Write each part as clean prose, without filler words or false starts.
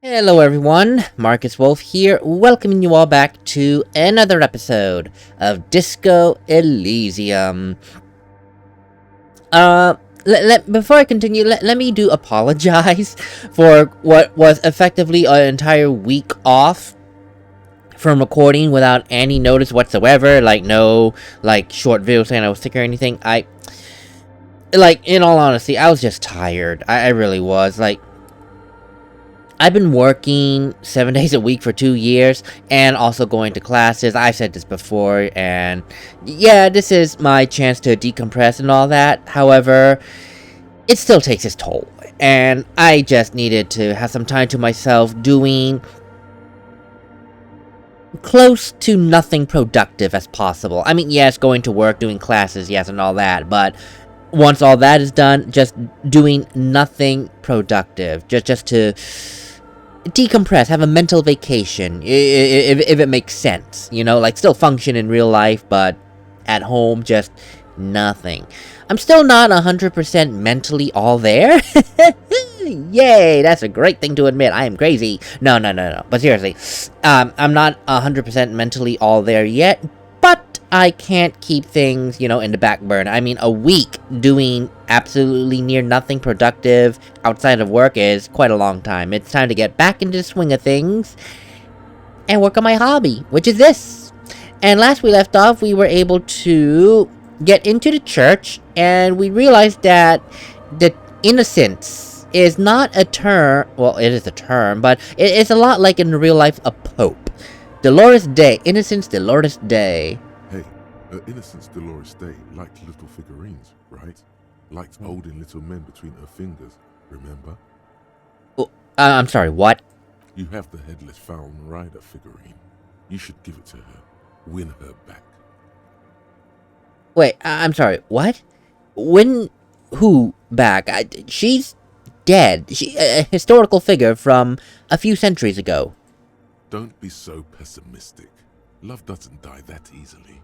Hello everyone, MarcusWolfe here, welcoming you all back to another episode of Disco Elysium. Before I continue, let me apologize for what was effectively an entire week off from recording without any notice whatsoever, no, short video saying I was sick or anything. In all honesty, I was just tired. I really was, I've been working 7 days a week for 2 years and also going to classes. I've said this before, and yeah, this is my chance to decompress and all that. However, it still takes its toll, and I just needed to have some time to myself doing close to nothing productive as possible. I mean, yes, going to work, doing classes, yes, and all that, but once all that is done, just doing nothing productive, just to decompress, have a mental vacation, if it makes sense, still function in real life, but at home, just nothing. I'm still not 100% mentally all there. Yay, that's a great thing to admit. I am crazy. No. But seriously, I'm not 100% mentally all there yet, but I can't keep things, in the back burner. I mean, a week doing absolutely near nothing productive outside of work is quite a long time. It's time to get back into the swing of things and work on my hobby, which is this. And last we left off, we were able to get into the church, and we realized that the innocence is not a term. Well, it is a term, but it's a lot like in real life a pope. Dolores Day, Innocence Dolores Day. Hey, Innocence Dolores Day liked little figurines, right? Liked holding little men between her fingers, remember? Oh, I'm sorry, what? You have the headless Falcon Rider figurine. You should give it to her. Win her back. Wait, I'm sorry, what? Win who back? She's dead. She a historical figure from a few centuries ago. Don't be so pessimistic. Love doesn't die that easily.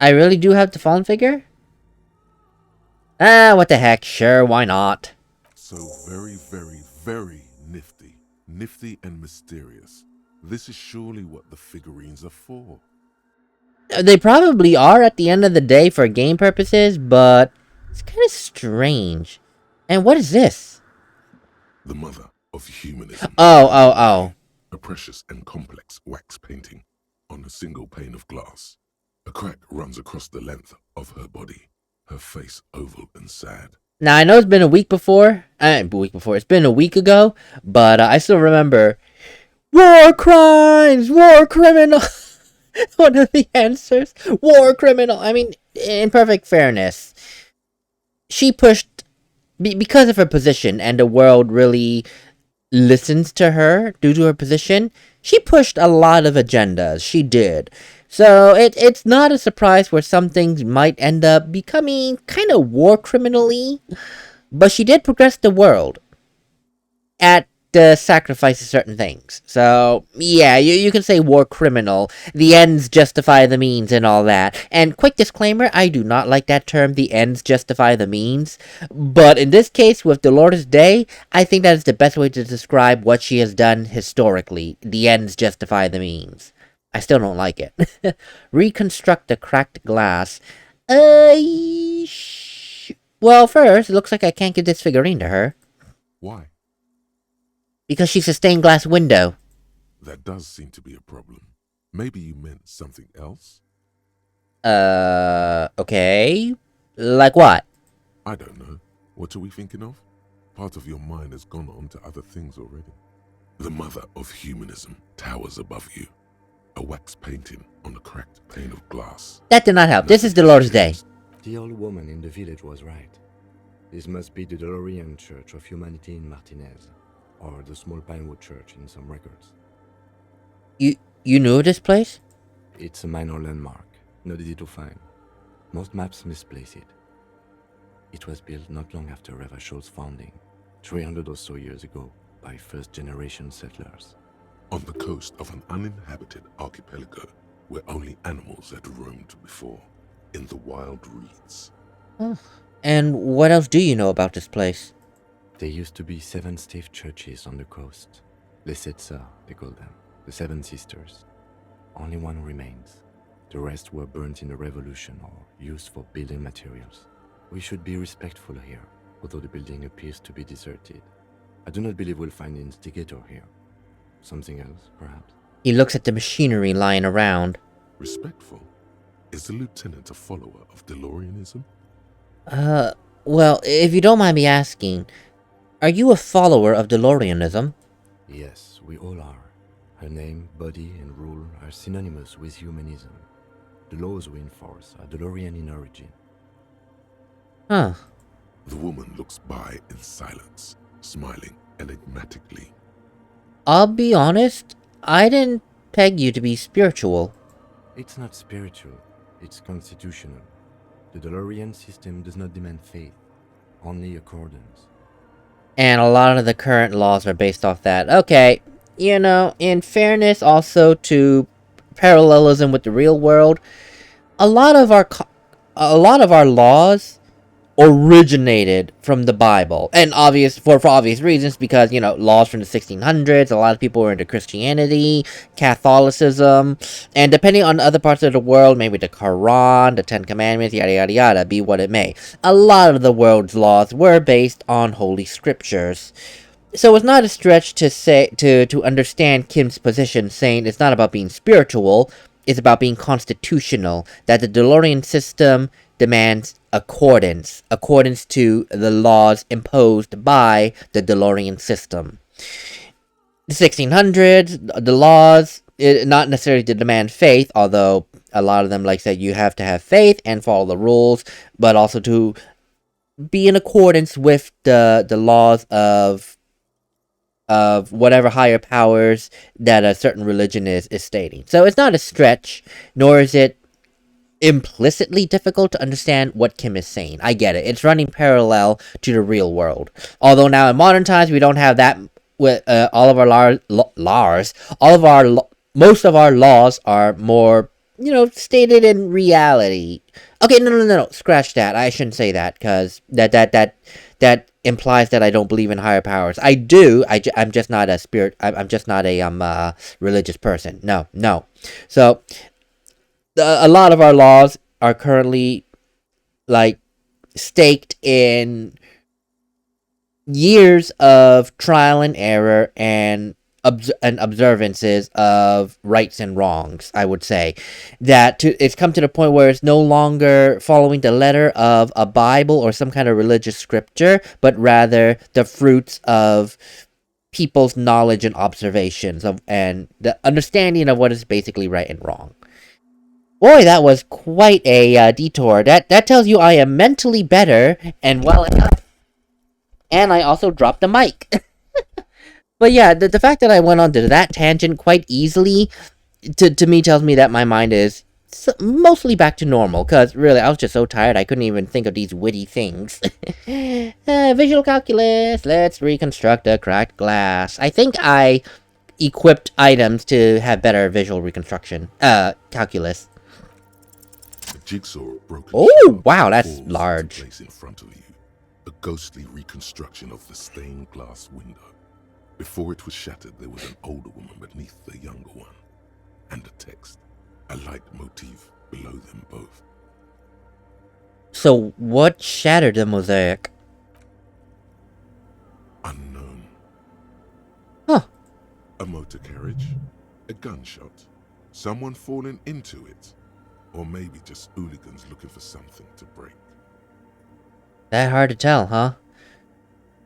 I really do have the fallen figure? What the heck, sure, why not? So very, very, very nifty. Nifty and mysterious. This is surely what the figurines are for. They probably are at the end of the day for game purposes, but it's kind of strange. And what is this? The mother of humanism. Oh. A precious and complex wax painting on a single pane of glass. A crack runs across the length of her body, her face oval and sad. Now, I know it's been a week before. It's been a week ago, but I still remember war crimes, war criminal. One of the answers, war criminal. I mean, in perfect fairness, she pushed, because of her position, and the world really listens to her due to her position, she pushed a lot of agendas. She did. So it's not a surprise where some things might end up becoming kind of war criminally, but she did progress the world at the sacrifice of certain things. So yeah, you can say war criminal. The ends justify the means and all that. And quick disclaimer, I do not like that term, the ends justify the means. But in this case, with Dolores Day, I think that is the best way to describe what she has done historically. The ends justify the means. I still don't like it. Reconstruct the cracked glass. Well, first, it looks like I can't give this figurine to her. Why? Because she's a stained glass window. That does seem to be a problem. Maybe you meant something else? Okay. Like what? I don't know. What are we thinking of? Part of your mind has gone on to other things already. The mother of humanism towers above you. A wax painting on a cracked pane of glass. That did not help. This is Dolores Day. The old woman in the village was right. This must be the Delorean Church of Humanity in Martinez, or the small Pinewood Church in some records. You knew of this place? It's a minor landmark, not easy to find. Most maps misplace it. It was built not long after Revachol's founding, 300 or so years ago, by first-generation settlers. On the coast of an uninhabited archipelago where only animals had roamed before, in the wild reeds. Oh. And what else do you know about this place? There used to be 7 stave churches on the coast. Les Sept Sœurs, they call them. The 7 Sisters. Only one remains. The rest were burnt in the revolution or used for building materials. We should be respectful here, although the building appears to be deserted. I do not believe we'll find the instigator here. Something else, perhaps? He looks at the machinery lying around. Respectful? Is the lieutenant a follower of DeLoreanism? Well, if you don't mind me asking, are you a follower of DeLoreanism? Yes, we all are. Her name, body, and rule are synonymous with humanism. The laws we enforce are DeLorean in origin. Huh. The woman looks by in silence, smiling enigmatically. I'll be honest, I didn't peg you to be spiritual. It's not spiritual, it's constitutional. The DeLorean system does not demand faith, only accordance. And a lot of the current laws are based off that. Okay, you know, in fairness also to parallelism with the real world, a lot of our laws originated from the Bible, and for obvious reasons, because, you know, laws from the 1600s, a lot of people were into Christianity, Catholicism, and depending on other parts of the world, maybe the Quran, the Ten Commandments, yada yada yada, be what it may. A lot of the world's laws were based on holy scriptures. So it's not a stretch to say to understand Kim's position, saying it's not about being spiritual, it's about being constitutional, that the DeLorean system demands accordance to the laws imposed by the DeLorean system. The 1600s, the laws, not necessarily to demand faith, although a lot of them, like I said, you have to have faith and follow the rules, but also to be in accordance with the laws of whatever higher powers that a certain religion is stating. So it's not a stretch, nor is it implicitly difficult to understand what Kim is saying. I get it. It's running parallel to the real world. Although now in modern times we don't have that with all of our most of our laws are more, you know, stated in reality. Okay, no. Scratch that. I shouldn't say that, because that implies that I don't believe in higher powers. I do. I'm just not a spirit. I'm just not a religious person. No. So a lot of our laws are currently, like, staked in years of trial and error and observances of rights and wrongs, I would say. It's come to the point where it's no longer following the letter of a Bible or some kind of religious scripture, but rather the fruits of people's knowledge and observations and the understanding of what is basically right and wrong. Boy, that was quite a detour. That tells you I am mentally better and well enough. And I also dropped the mic. But yeah, the fact that I went on to that tangent quite easily, to me tells me that my mind is mostly back to normal. Because really, I was just so tired I couldn't even think of these witty things. Visual calculus. Let's reconstruct a cracked glass. I think I equipped items to have better visual reconstruction. Calculus. The jigsaw of broken Oh, shards wow, that's falls into large. place in front of you, a ghostly reconstruction of the stained glass window. Before it was shattered, there was an older woman beneath the younger one, and a text, a light motif below them both. So, what shattered the mosaic? Unknown. Huh. A motor carriage, a gunshot, someone falling into it, or maybe just hooligans looking for something to break. That hard to tell, huh?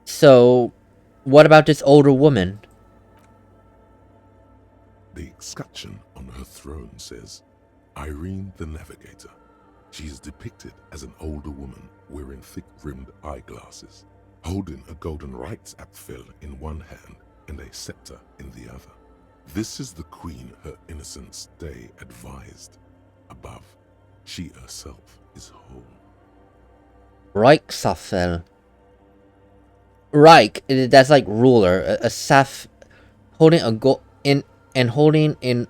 So, what about this older woman? The escutcheon on her throne says, Irene the Navigator. She is depicted as an older woman wearing thick-rimmed eyeglasses, holding a golden Reichsapfel in one hand and a scepter in the other. This is the queen her innocence day advised. Above, she herself is whole. Reichsapfel. Reich, that's like ruler. A saf, holding a gold in and holding in.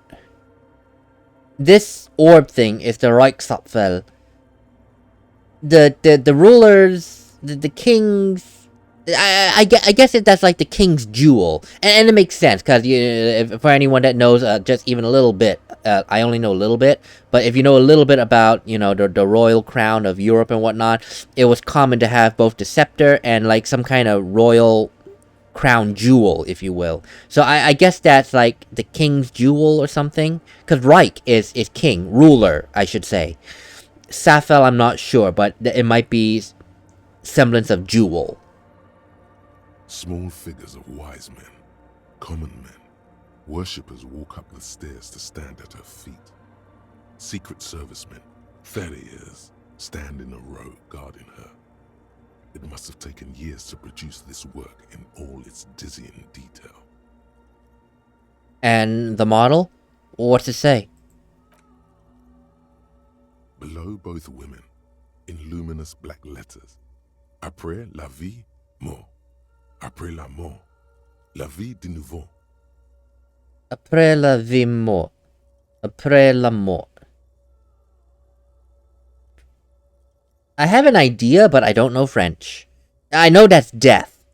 This orb thing is the Reichsapfel. the rulers, the kings. I guess that's like the king's jewel, and it makes sense because for anyone that knows just even a little bit, I only know a little bit, but if you know a little bit about the royal crown of Europe and whatnot, it was common to have both the scepter and like some kind of royal crown jewel, if you will. So I guess that's like the king's jewel or something, because Reich is king, ruler, I should say. Safel, I'm not sure, but it might be semblance of jewel. Small figures of wise men, common men, worshippers walk up the stairs to stand at her feet. Secret servicemen, farriers, stand in a row guarding her. It must have taken years to produce this work in all its dizzying detail. And the model? What's it say? Below both women, in luminous black letters, après la vie, mort. Après la mort, la vie de nouveau. Après la vie mort. Après la mort. I have an idea, but I don't know French. I know that's death.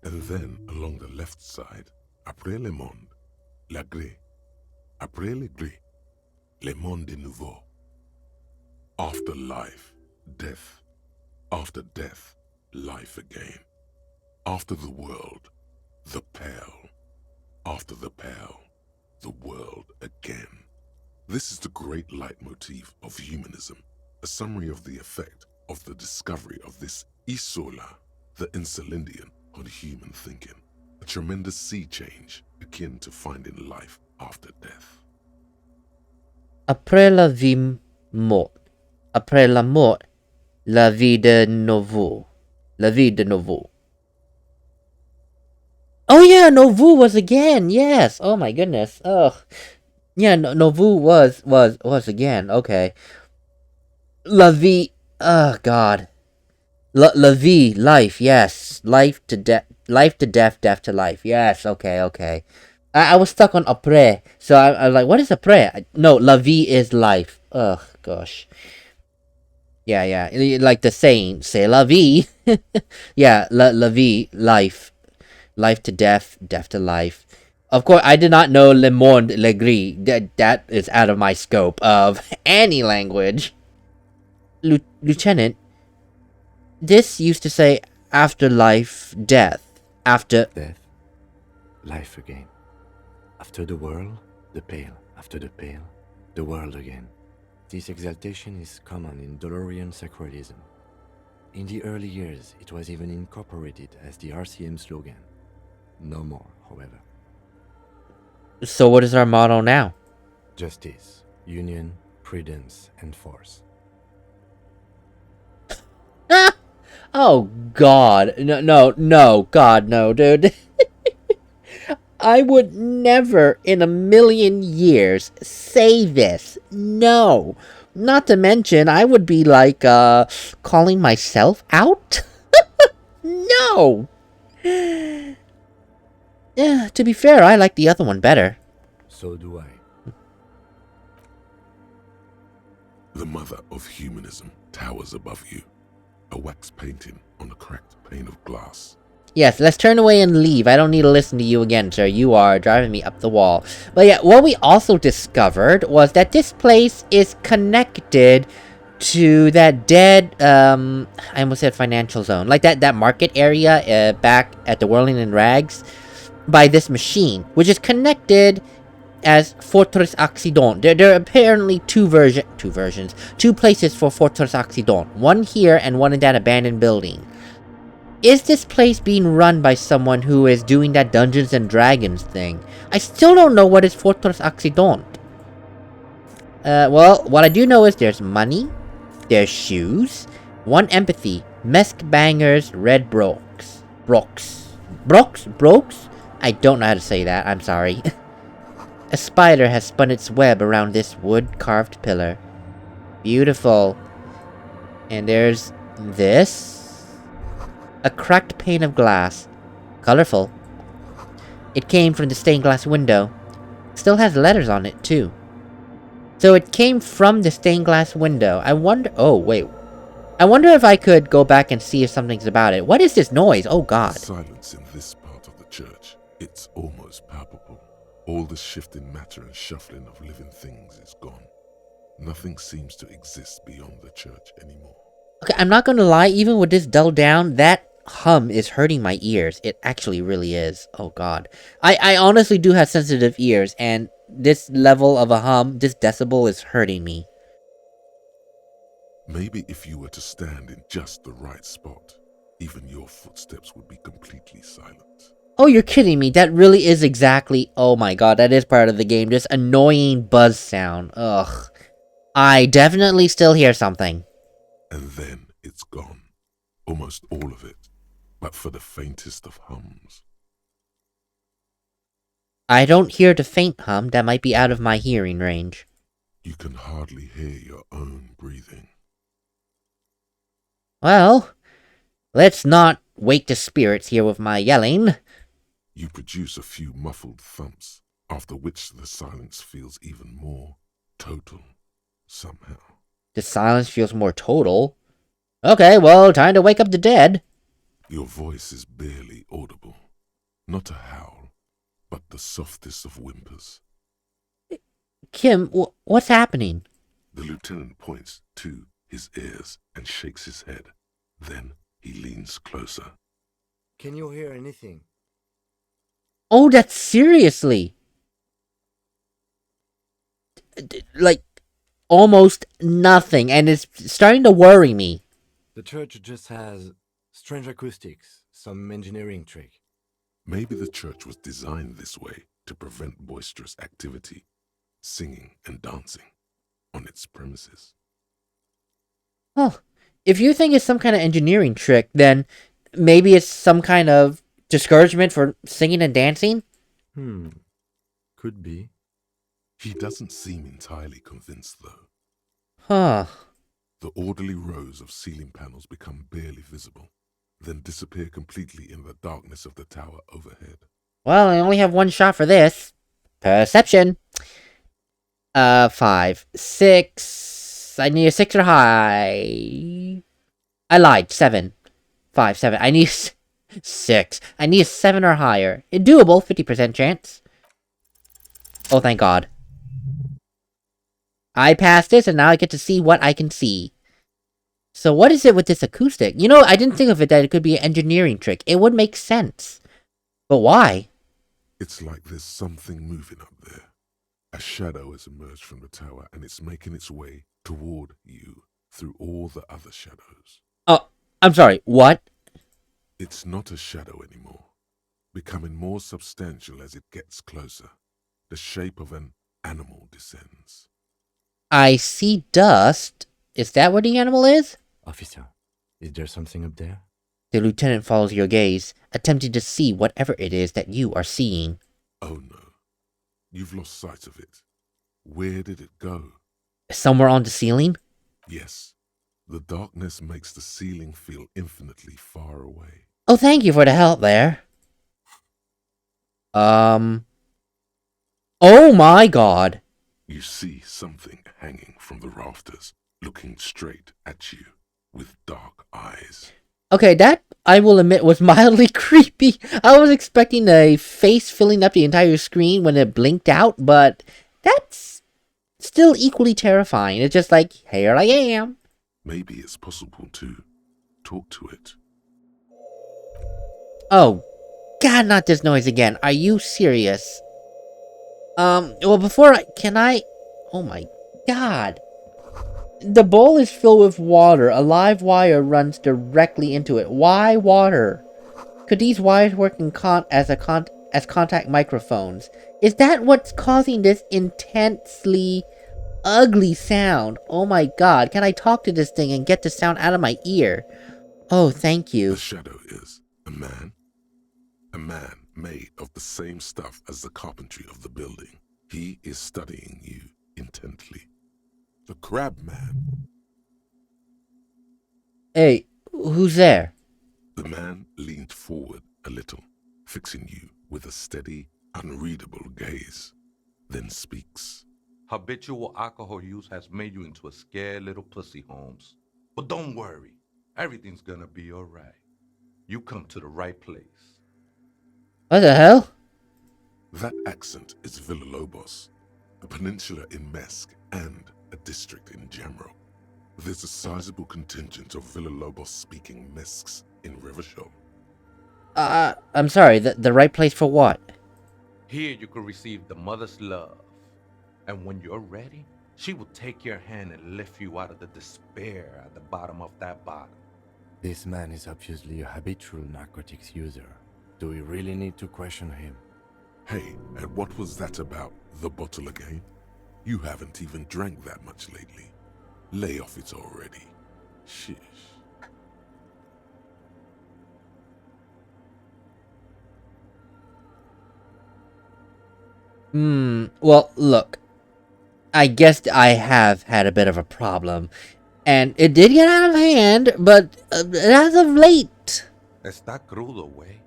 And then, along the left side, après le monde, la gré. Après le gré, le monde de nouveau. After life, death. After death, life again. After the world, the pale. After the pale, the world again. This is the great leitmotif of humanism, a summary of the effect of the discovery of this isola, the insulindian, on human thinking, a tremendous sea change akin to finding life after death. Après la vie mort. Après la mort, la vie de nouveau. La vie de nouveau. Oh yeah, nouveau was again. Yes. Oh my goodness. Ugh. Yeah, nouveau was again. Okay. La vie. Oh god. La vie, life. Yes. Life to death. Life to death. Death to life. Yes. Okay. I was stuck on après, so I was like, what is après? No, la vie is life. Ugh, gosh. Yeah, like the saying, c'est la vie. Yeah, la vie, life. Life to death, death to life. Of course, I did not know le monde, le gris. That is out of my scope of any language. Lieutenant, this used to say afterlife, death. After... Death, life again. After the world, the pale. After the pale, the world again. This exaltation is common in Dolorian sacralism. In the early years, it was even incorporated as the RCM slogan. No more, however. So what is our motto now? Justice, union, prudence, and force. Oh god. No, god, no, dude. I would never in a million years say this. No. Not to mention, I would be like, calling myself out? No. Yeah, to be fair, I like the other one better. So do I. The mother of humanism towers above you, a wax painting on a cracked pane of glass. Yes, let's turn away and leave. I don't need to listen to you again, sir. You are driving me up the wall. But yeah, what we also discovered was that this place is connected to that dead, I almost said financial zone. Like that market area back at the Whirling in Rags by this machine, which is connected as Fortress Occident. There are apparently two versions. Two places for Fortress Occident. One here and one in that abandoned building. Is this place being run by someone who is doing that Dungeons and Dragons thing? I still don't know what is Fortress Occident. Well, what I do know is there's money, there's shoes, one empathy, Mesk Bangers, Red Brooks. Brooks? I don't know how to say that, I'm sorry. A spider has spun its web around this wood-carved pillar. Beautiful. And there's this. A cracked pane of glass. Colorful. It came from the stained glass window. Still has letters on it, too. So it came from the stained glass window. I wonder... Oh, wait. I wonder if I could go back and see if something's about it. What is this noise? Oh, God. The silence in this part of the church, it's almost palpable. All the shifting matter and shuffling of living things is gone. Nothing seems to exist beyond the church anymore. Okay, I'm not gonna lie. Even with this dulled down, that hum is hurting my ears. It actually really is. Oh, God. I honestly do have sensitive ears, and this level of a hum, this decibel is hurting me. Maybe if you were to stand in just the right spot, even your footsteps would be completely silent. Oh, you're kidding me. That really is exactly... Oh my God, that is part of the game. This annoying buzz sound. Ugh. I definitely still hear something. And then it's gone. Almost all of it, but for the faintest of hums. I don't hear the faint hum. That might be out of my hearing range. You can hardly hear your own breathing. Well, let's not wake the spirits here with my yelling. You produce a few muffled thumps, after which the silence feels even more total, somehow. The silence feels more total. Okay, well, time to wake up the dead. Your voice is barely audible. Not a howl, but the softest of whimpers. Kim, what's happening? The lieutenant points to his ears and shakes his head. Then he leans closer. Can you hear anything? Oh, that's seriously. Like, almost nothing, and it's starting to worry me. The church just has strange acoustics, some engineering trick. Maybe the church was designed this way to prevent boisterous activity, singing and dancing, on its premises. Oh, if you think it's some kind of engineering trick, then maybe it's some kind of discouragement for singing and dancing? Could be. He doesn't seem entirely convinced, though. Huh. The orderly rows of ceiling panels become barely visible, then disappear completely in the darkness of the tower overhead. Well, I only have one shot for this. Perception. 5. 6. I need a 6 or high. I lied. 7. 5, 7. I need 6. I need a 7 or higher. Doable. 50% chance. Oh, thank God. I passed this, and now I get to see what I can see. So what is it with this acoustic? You know, I didn't think of it that it could be an engineering trick. It would make sense. But why? It's like there's something moving up there. A shadow has emerged from the tower, and it's making its way toward you through all the other shadows. Oh, I'm sorry, what? It's not a shadow anymore, becoming more substantial as it gets closer. The shape of an animal descends. I see dust. Is that where the animal is? Officer, is there something up there? The lieutenant follows your gaze, attempting to see whatever it is that you are seeing. Oh no, you've lost sight of it. Where did it go? Somewhere on the ceiling? Yes, the darkness makes the ceiling feel infinitely far away. Oh, thank you for the help there. Oh my God. You see something hanging from the rafters, looking straight at you with dark eyes. Okay, that, I will admit, was mildly creepy. I was expecting a face filling up the entire screen when it blinked out, but that's still equally terrifying. It's just like, here I am. Maybe it's possible to talk to it. Oh, God, not this noise again. Are you serious? Well, oh my God. The bowl is filled with water. A live wire runs directly into it. Why water? Could these wires work as contact microphones? Is that what's causing this intensely ugly sound? Oh my God, can I talk to this thing and get the sound out of my ear? Oh, thank you. The shadow is a man made of the same stuff as the carpentry of the building. He is studying you intently. The crab man. Hey, who's there? The man leaned forward a little, fixing you with a steady, unreadable gaze, then speaks. Habitual alcohol use has made you into a scared little pussy, Holmes. But don't worry. Everything's gonna be alright. You come to the right place. What the hell? That accent is Villalobos, a peninsula in Mesk and a district in Jamro. There's a sizable contingent of Villalobos-speaking Mesks in Rivershoal. I'm sorry, the right place for what? Here you can receive the mother's love. And when you're ready, she will take your hand and lift you out of the despair at the bottom of that bottle. This man is obviously a habitual narcotics user. Do we really need to question him? Hey, and what was that about the bottle again? You haven't even drank that much lately. Lay off it already. Shish. Well, look. I guess I have had a bit of a problem. And it did get out of hand, but as of late... Está crudo, way.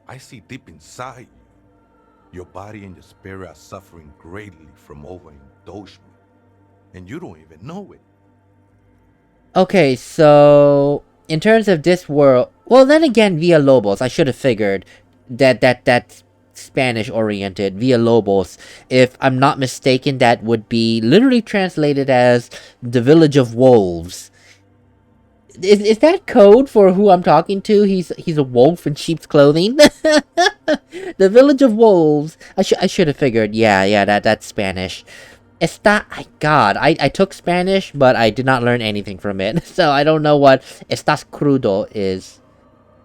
I see deep inside you. Your body and your spirit are suffering greatly from overindulgence. And you don't even know it. Okay, so... in terms of this world... Well, then again, Villalobos, I should have figured that's Spanish-oriented. Villalobos, if I'm not mistaken, that would be literally translated as the village of wolves. Is that code for who I'm talking to? He's a wolf in sheep's clothing. The village of wolves. I should have figured. Yeah, that's Spanish. God, I took Spanish, but I did not learn anything from it. So I don't know what estás crudo is.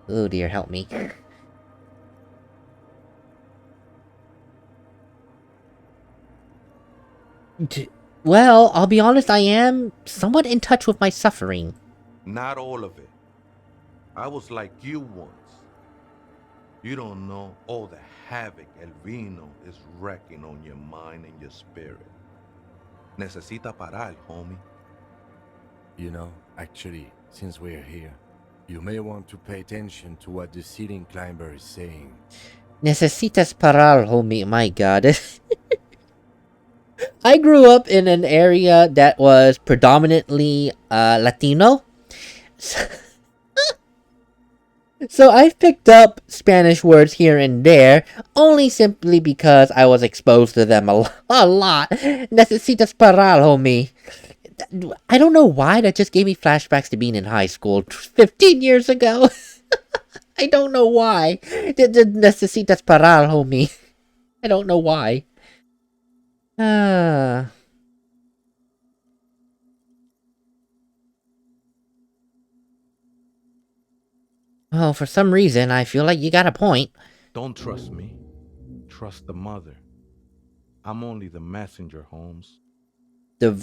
Oh dear, help me. Well, I'll be honest, I am somewhat in touch with my suffering. Not all of it. I was like you once. You don't know all the havoc El Vino is wrecking on your mind and your spirit. Necesita parar, homie. You know, actually, since we're here, you may want to pay attention to what the ceiling climber is saying. Necesitas parar, homie. My god. I grew up in an area that was predominantly Latino. So I've picked up Spanish words here and there, only simply because I was exposed to them a lot. Necesitas parar, homie. I don't know why, that just gave me flashbacks to being in high school 15 years ago. I don't know why. Necesitas parar, homie. I don't know why. Well, for some reason, I feel like you got a point. Don't trust me. Trust the mother. I'm only the messenger, Holmes.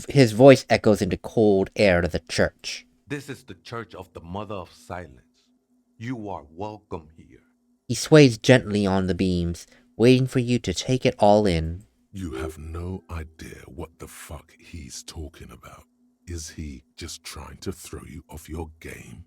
His voice echoes into cold air to the church. This is the church of the Mother of Silence. You are welcome here. He sways gently on the beams, waiting for you to take it all in. You have no idea what the fuck he's talking about. Is he just trying to throw you off your game?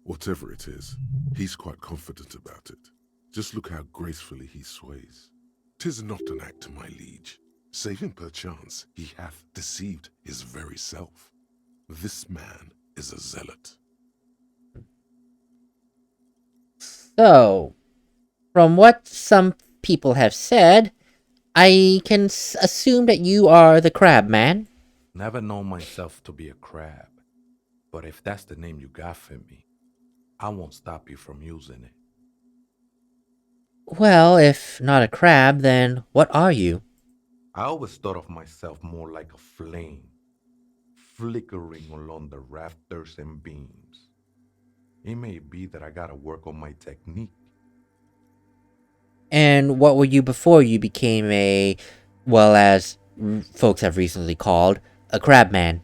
Whatever it is, he's quite confident about it. Just look how gracefully he sways. 'Tis not an act, my liege. Save him perchance, he hath deceived his very self. This man is a zealot. So, from what some people have said, I can assume that you are the crab man. Never known myself to be a crab. But if that's the name you got for me, I won't stop you from using it. Well, if not a crab, then what are you? I always thought of myself more like a flame, flickering along the rafters and beams. It may be that I gotta work on my technique. And what were you before you became as folks have recently called, a crab man?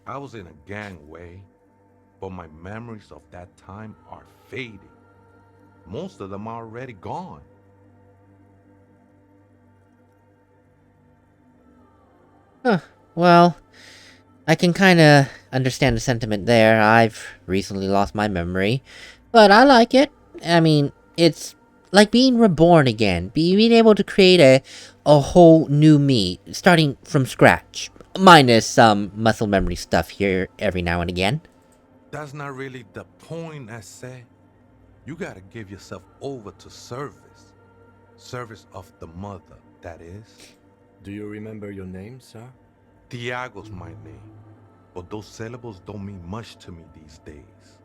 I was in a gangway, but my memories of that time are fading. Most of them are already gone. Huh. Well, I can kinda understand the sentiment there. I've recently lost my memory, but I like it. I mean, it's Like being reborn again, being able to create a whole new me, starting from scratch. Minus some muscle memory stuff here every now and again. That's not really the point, I say. You gotta give yourself over to service. Service of the mother, that is. Do you remember your name, sir? Tiago's my name, but those syllables don't mean much to me these days.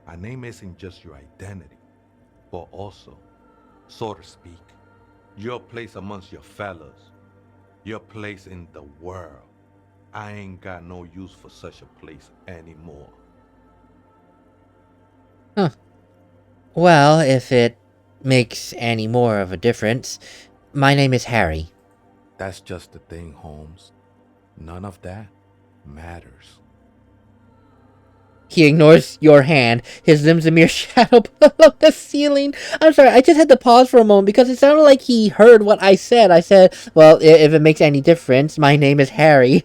A name isn't just your identity, but also, so to speak, your place amongst your fellows, your place in the world. I ain't got no use for such a place anymore. Huh. Well, if it makes any more of a difference, my name is Harry. That's just the thing, Holmes. None of that matters. He ignores your hand. His limb's a mere shadow below the ceiling. I'm sorry, I just had to pause for a moment because it sounded like he heard what I said. I said, well, if it makes any difference, my name is Harry.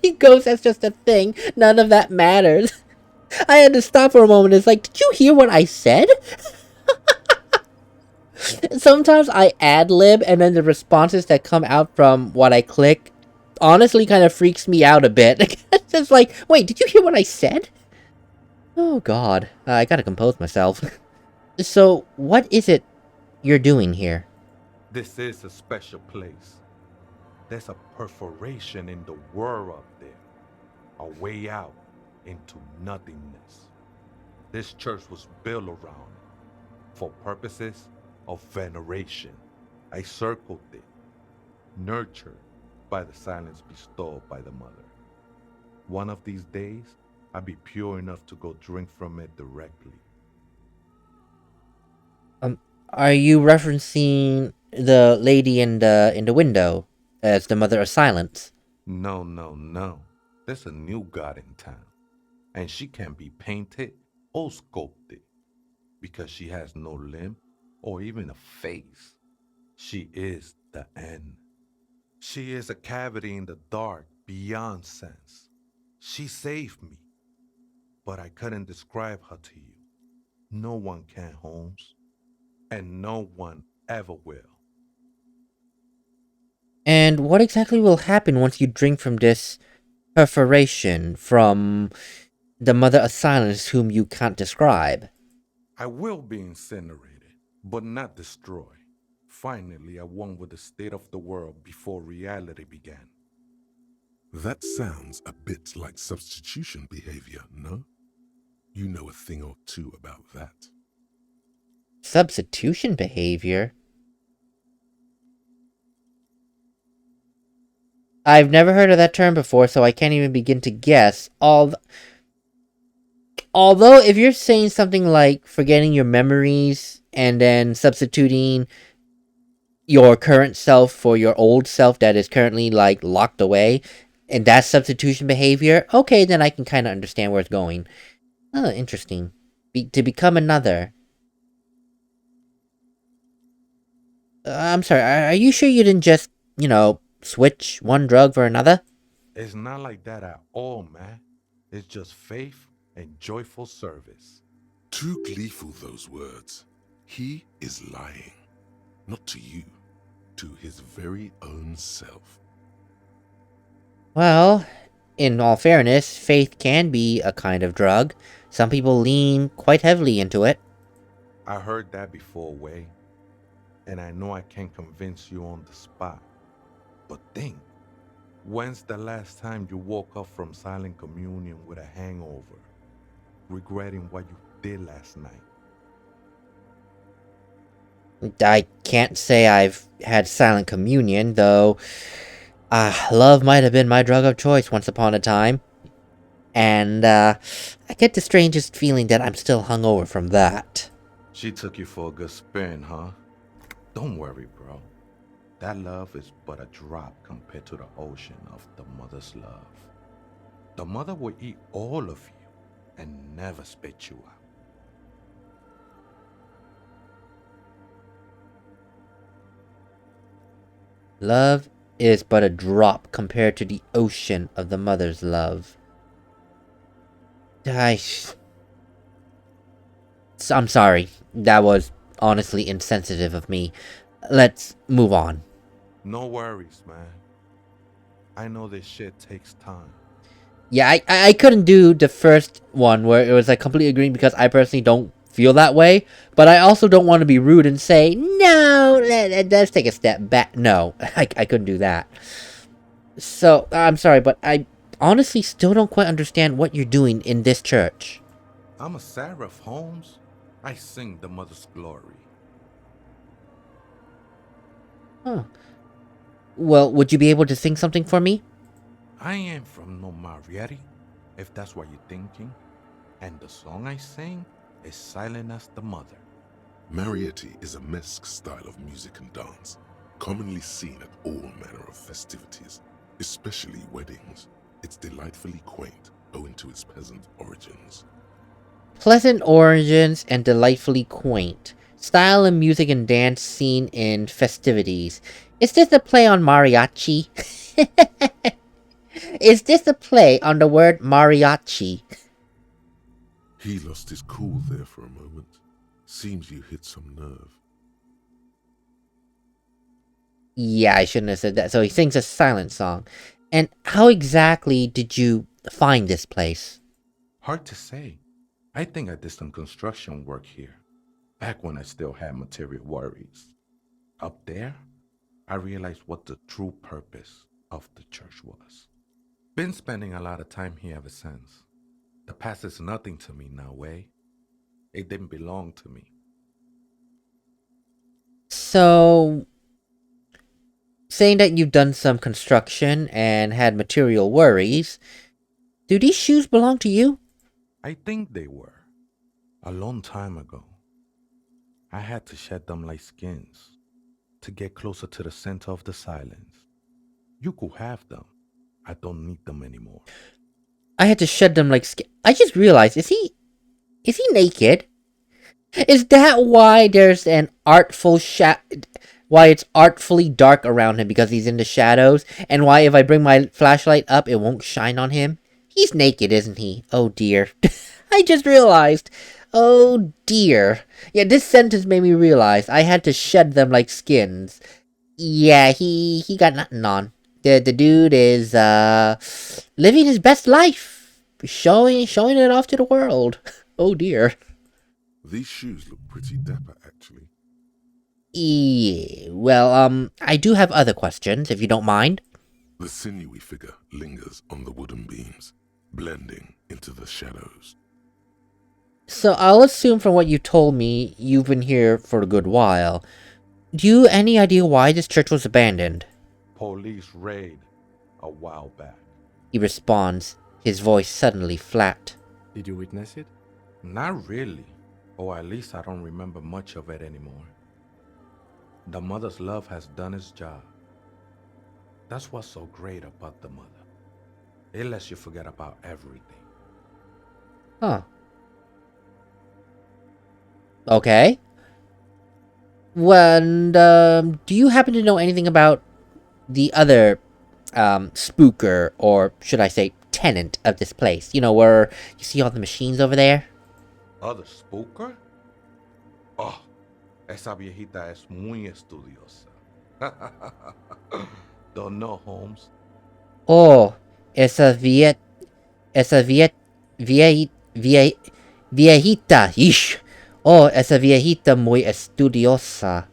He goes, that's just a thing. None of that matters. I had to stop for a moment. It's like, did you hear what I said? Sometimes I ad-lib, and then the responses that come out from what I click honestly kind of freaks me out a bit. It's just like, wait, did you hear what I said? Oh god, I gotta compose myself. So, what is it you're doing here? This is a special place. There's a perforation in the world up there. A way out into nothingness. This church was built around it for purposes of veneration. I circled it, nurtured by the silence bestowed by the mother. One of these days, I'll be pure enough to go drink from it directly. Are you referencing the lady in the window as the Mother of Silence? No, no, no. There's a new god in town, and she can be painted or sculpted because she has no limb or even a face. She is the end. She is a cavity in the dark beyond sense. She saved me, but I couldn't describe her to you. No one can, Holmes, and no one ever will. And what exactly will happen once you drink from this perforation from the Mother of Silence whom you can't describe? I will be incinerated, but not destroyed. Finally, I won with the state of the world before reality began. That sounds a bit like substitution behavior, no? You know a thing or two about that. Substitution behavior? I've never heard of that term before, so I can't even begin to guess. Although, if you're saying something like forgetting your memories and then substituting your current self for your old self that is currently, like, locked away, and that's substitution behavior, okay, then I can kind of understand where it's going. Oh, interesting. To become another. I'm sorry, are you sure you didn't just, switch one drug for another? It's not like that at all, man. It's just faith and joyful service. Too gleeful, those words. He is lying. Not to you, to his very own self. Well, in all fairness, faith can be a kind of drug. Some people lean quite heavily into it. I heard that before, Way, and I know I can't convince you on the spot. But think, when's the last time you woke up from silent communion with a hangover, regretting what you did last night? I can't say I've had silent communion, though love might have been my drug of choice once upon a time. And I get the strangest feeling that I'm still hungover from that. She took you for a good spin, huh? Don't worry, bro. That love is but a drop compared to the ocean of the mother's love. The mother will eat all of you and never spit you out. Love is but a drop compared to the ocean of the mother's love. I'm sorry. That was honestly insensitive of me. Let's move on. No worries, man. I know this shit takes time. Yeah, I couldn't do the first one where it was like completely agreeing because I personally don't feel that way, but I also don't want to be rude and say, no, let's take a step back. No, I couldn't do that. So, I'm sorry, but I honestly still don't quite understand what you're doing in this church. I'm a seraph, Holmes. I sing the mother's glory. Huh. Well, would you be able to sing something for me? I ain't from no Marietti, if that's what you're thinking. And the song I sing is silent as the mother. Marietti is a mesque style of music and dance, commonly seen at all manner of festivities, especially weddings. It's delightfully quaint, owing to its peasant origins. Pleasant origins and delightfully quaint. Style and music and dance seen in festivities. Is this a play on mariachi? Is this a play on the word mariachi? He lost his cool there for a moment. Seems you hit some nerve. Yeah, I shouldn't have said that. So he sings a silent song. And how exactly did you find this place? Hard to say. I think I did some construction work here, back when I still had material worries. Up there, I realized what the true purpose of the church was. Been spending a lot of time here ever since. The past is nothing to me now, eh? It didn't belong to me. So, saying that you've done some construction and had material worries, do these shoes belong to you? I think they were. A long time ago. I had to shed them like skins to get closer to the center of the silence. You could have them. I don't need them anymore. I had to shed them like skin. I just realized, is he naked? Is that why there's an artful why it's artfully dark around him because he's in the shadows? And why if I bring my flashlight up, it won't shine on him? He's naked, isn't he? Oh dear. I just realized. Oh dear. Yeah, this sentence made me realize I had to shed them like skins. Yeah, he got nothing on. The dude is living his best life. Showing it off to the world. Oh dear. These shoes look pretty dapper, actually. Yeah, well, I do have other questions, if you don't mind. The sinewy figure lingers on the wooden beams, blending into the shadows. So I'll assume from what you told me, you've been here for a good while. Do you any idea why this church was abandoned? Police raid a while back. He responds, his voice suddenly flat. Did you witness it? Not really. Or at least I don't remember much of it anymore. The mother's love has done its job. That's what's so great about the mother. It lets you forget about everything. Huh. Okay. Well, and, do you happen to know anything about the other, spooker, or should I say, tenant of this place? You know, where you see all the machines over there? Other spooker? Oh, esa viejita es muy estudiosa. Don't know, Holmes. Oh, esa viejita, ish. Oh, esa viejita muy estudiosa.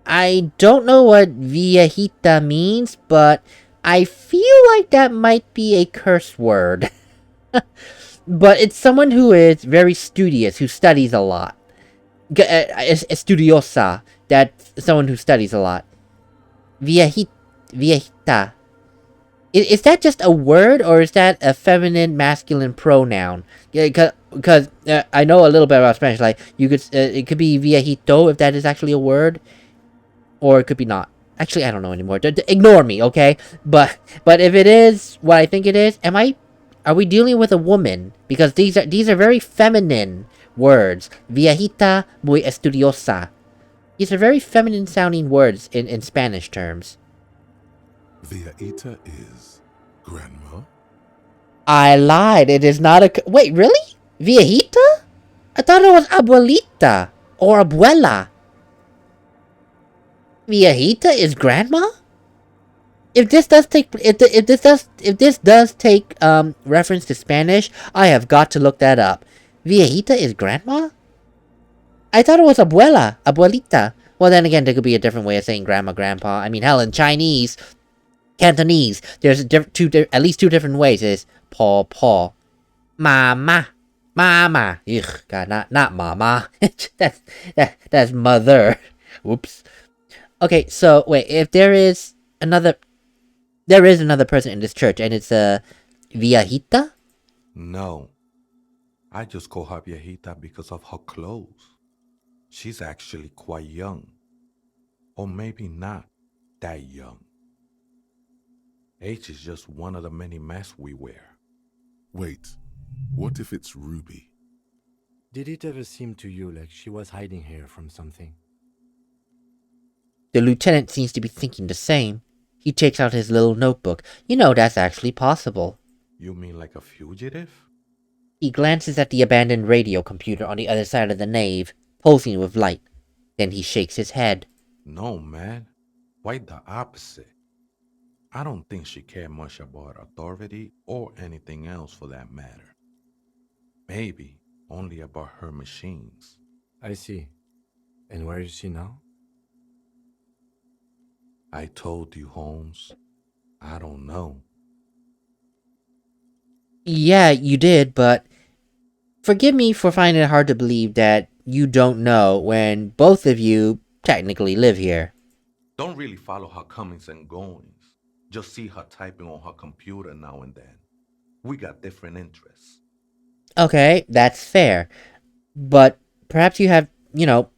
I don't know what viejita means, but I feel like that might be a curse word. But it's someone who is very studious, who studies a lot. Estudiosa, that's someone who studies a lot. Viejita. Is that just a word, or is that a feminine, masculine pronoun? Yeah, because I know a little bit about Spanish. Like you could, it could be viejito if that is actually a word, or it could be not. Actually, I don't know anymore. Ignore me, okay? But if it is what I think it is, are we dealing with a woman? Because these are very feminine words. Viejita muy estudiosa. These are very feminine sounding words in Spanish terms. Viejita is grandma? I lied. It is not a... Wait, really? Viejita? I thought it was abuelita or abuela. Viejita is grandma? If this does take reference to Spanish, I have got to look that up. Viejita is grandma? I thought it was abuela, abuelita. Well, then again, there could be a different way of saying grandma, grandpa. I mean, hell, in Chinese, Cantonese, there's at least two different ways. It's paw, paw, mama, mama. Ugh, God, not mama. that's mother. Whoops. Okay, so wait, if there is another person in this church, and it's a viejita. No, I just call her viejita because of her clothes. She's actually quite young. Or maybe not that young. Age is just one of the many masks we wear. Wait, what if it's Ruby? Did it ever seem to you like she was hiding here from something? The lieutenant seems to be thinking the same. He takes out his little notebook. You know, that's actually possible. You mean like a fugitive? He glances at the abandoned radio computer on the other side of the nave, pulsing with light. Then he shakes his head. No, man. Quite the opposite. I don't think she cared much about authority or anything else for that matter. Maybe only about her machines. I see. And where is she now? I told you, Holmes. I don't know. Yeah, you did, but forgive me for finding it hard to believe that you don't know when both of you technically live here. Don't really follow her comings and goings. Just see her typing on her computer now and then. We got different interests. Okay, that's fair. But perhaps you have,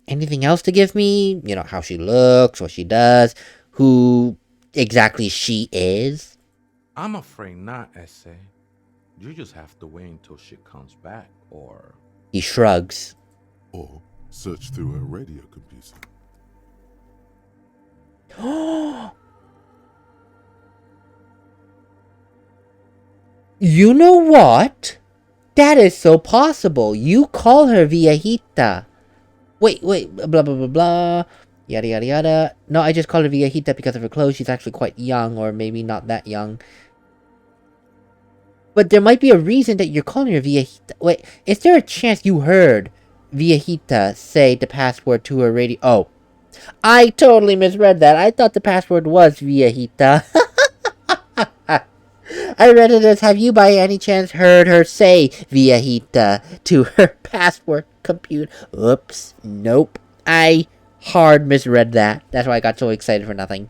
anything else to give me? How she looks, what she does, who exactly she is? I'm afraid not, Essay. You just have to wait until she comes back, or... He shrugs. Or search through her radio computer. You know what? That is so possible. You call her viejita. Wait, blah, blah, blah, blah. Yada, yada, yada. No, I just call her viejita because of her clothes. She's actually quite young, or maybe not that young. But there might be a reason that you're calling her viejita. Wait, is there a chance you heard viejita say the password to her radio? Oh, I totally misread that. I thought the password was viejita. I read it as, have you by any chance heard her say viejita to her password computer? Oops, nope. I hard misread that. That's why I got so excited for nothing.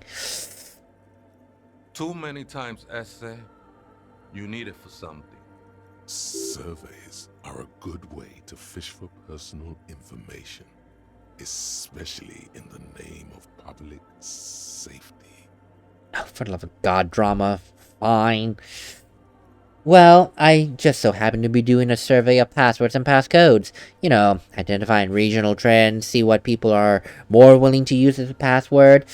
Too many times, Essay. You need it for something. Surveys are a good way to fish for personal information, especially in the name of public safety. Oh, for the love of God, drama. Fine. Well, I just so happen to be doing a survey of passwords and passcodes. Identifying regional trends, see what people are more willing to use as a password.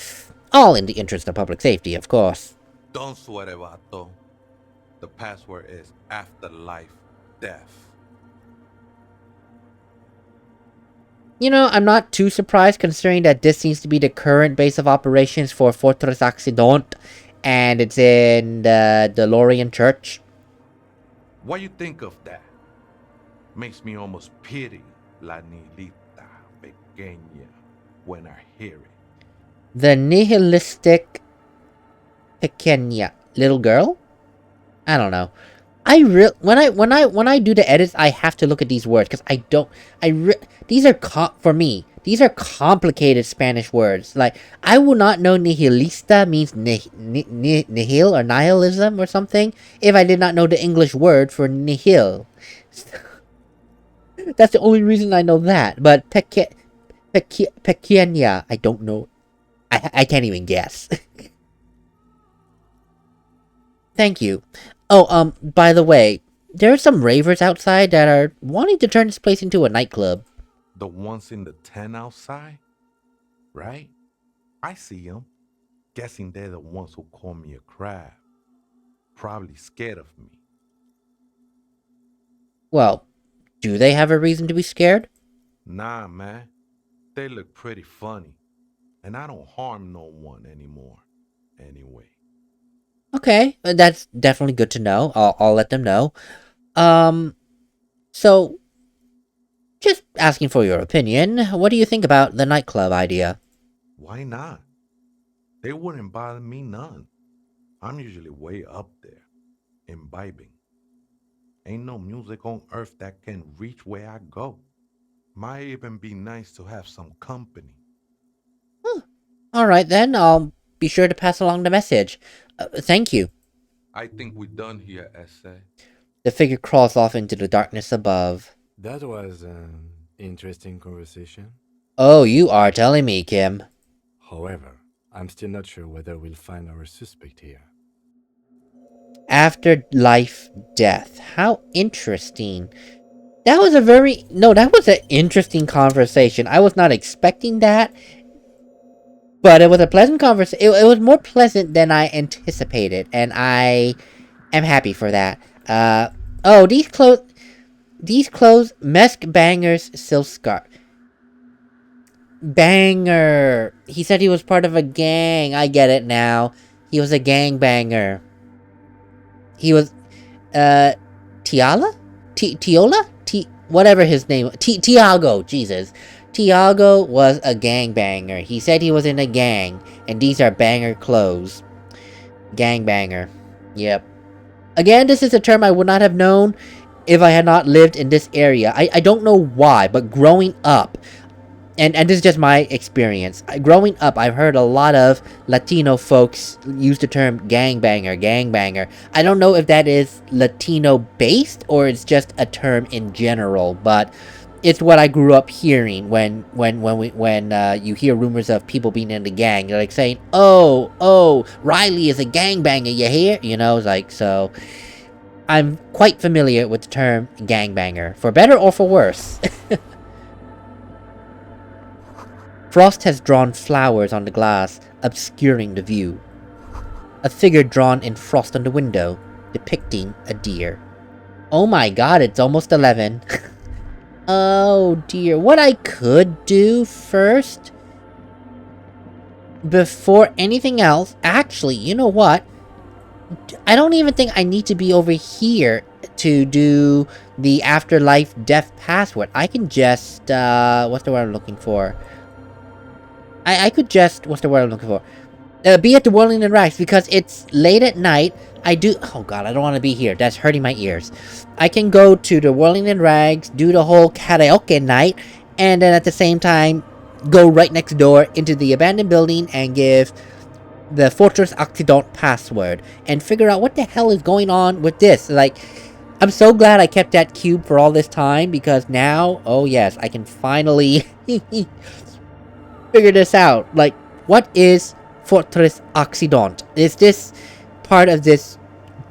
All in the interest of public safety, of course. Don't sweat it, vato. The password is afterlife death. I'm not too surprised considering that this seems to be the current base of operations for Fortress Accident, and it's in the DeLorean Church. What you think of that? Makes me almost pity La Nihilita Pequeña when I hear it. The nihilistic pequeña little girl? I don't know. When I do the edits, I have to look at these words because these are for me. These are complicated Spanish words. Like, I will not know nihilista means nihil or nihilism or something if I did not know the English word for nihil. That's the only reason I know that. But pequeña, I don't know. I can't even guess. Thank you. Oh, by the way, there are some ravers outside that are wanting to turn this place into a nightclub. The ones in the tent outside? Right? I see them. Guessing they're the ones who call me a crab. Probably scared of me. Well, Do they have a reason to be scared? Nah, man. They look pretty funny. And I don't harm no one anymore. Anyway. Okay, that's definitely good to know. I'll let them know. So, just asking for your opinion, what do you think about the nightclub idea? Why not? They wouldn't bother me none. I'm usually way up there, imbibing. Ain't no music on earth that can reach where I go. Might even be nice to have some company. Alright then, I'll be sure to pass along the message. Thank you. I think we're done here, essay. The figure crawls off into the darkness above. That was an interesting conversation. Oh, you are telling me, Kim. However, I'm still not sure whether we'll find our suspect here. Afterlife death. How interesting. That was an interesting conversation. I was not expecting that. But it was a pleasant conversation. It was more pleasant than I anticipated. And I am happy for that. Oh, these clothes, Mesk Banger's silk scarf. Banger. He said he was part of a gang. I get it now. He was a gangbanger. He was, Tiala? Tiola? Whatever his name, Tiago, Jesus. Tiago was a gangbanger. He said he was in a gang, and these are banger clothes. Gangbanger. Yep. Again, this is a term I would not have known if I had not lived in this area. I don't know why, but growing up, and this is just my experience. Growing up, I've heard a lot of Latino folks use the term gangbanger. I don't know if that is Latino-based or it's just a term in general, but it's what I grew up hearing when you hear rumors of people being in the gang. They're like saying, "Oh, Riley is a gangbanger. You hear?" You know, it's like so. I'm quite familiar with the term gangbanger, for better or for worse. Frost has drawn flowers on the glass, obscuring the view. A figure drawn in frost on the window, depicting a deer. Oh my god, it's almost 11. Oh dear, what I could do first, before anything else, actually, you know what? I don't even think I need to be over here to do the afterlife death password. I can just, what's the word I'm looking for? I could just, what's the word I'm looking for? Be at the Whirling and Rags, because it's late at night. Oh god, I don't want to be here. That's hurting my ears. I can go to the Whirling and Rags, do the whole karaoke night, and then at the same time, go right next door into the abandoned building and give the Fortress Occident password, and figure out what the hell is going on with this. Like, I'm so glad I kept that cube for all this time, because now, oh yes, I can finally figure this out. Like, what is Fortress Occident? Is this part of this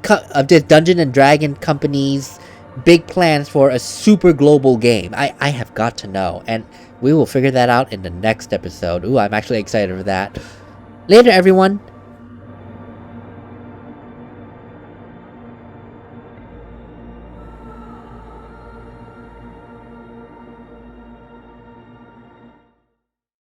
Dungeon and Dragon company's big plans for a super global game? I have got to know, and we will figure that out in the next episode. Ooh, I'm actually excited for that. Later, everyone.